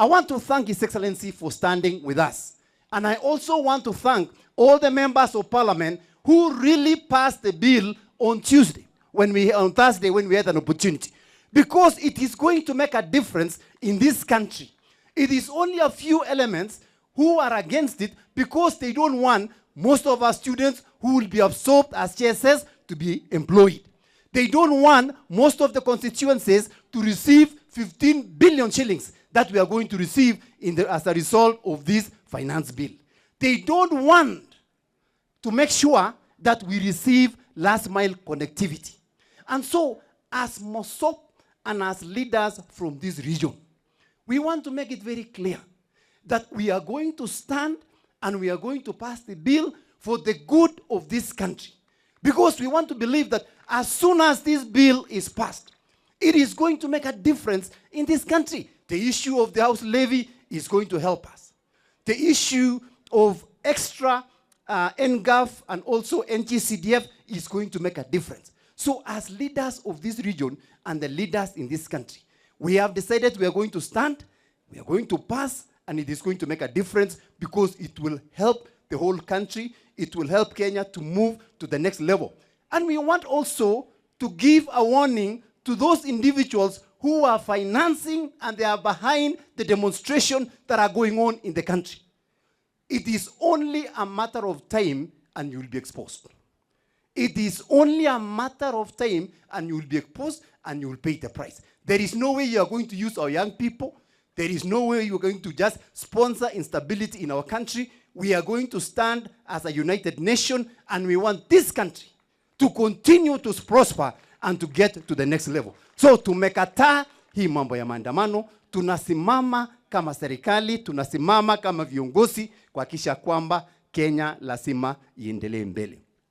I want to thank His Excellency for standing with us. And I also want to thank all the members of Parliament who really passed the bill on Thursday, on Thursday when we had an opportunity. Because it is going to make a difference in this country. It is only a few elements who are against it because they don't want most of our students who will be absorbed as CSS to be employed. They don't want most of the constituencies to receive 15 billion shillings that we are going to receive as a result of this finance bill. They don't want to make sure that we receive last mile connectivity. And so, as MOSOP and as leaders from this region, we want to make it very clear that we are going to stand and we are going to pass the bill for the good of this country. Because we want to believe that as soon as this bill is passed, it is going to make a difference in this country. The issue of the house levy is going to help us. The issue of extra NGAF and also NGCDF is going to make a difference. So as leaders of this region and the leaders in this country, we have decided we are going to stand, we are going to pass, and it is going to make a difference because it will help the whole country. It will help Kenya to move to the next level. And we want also to give a warning to those individuals who are financing and they are behind the demonstration that are going on in the country. It is only a matter of time and you will be exposed. It is only a matter of time and you will be exposed and you will pay the price. There is no way you are going to use our young people. There is no way you are going to just sponsor instability in our country. We are going to stand as a united nation and we want this country to continue to prosper and to get to the next level. So tumekataa hii mambo ya maandamano, tunasimama kama serikali, tunasimama kama viongozi kuhakikisha kwamba Kenya lazima iendelee mbele.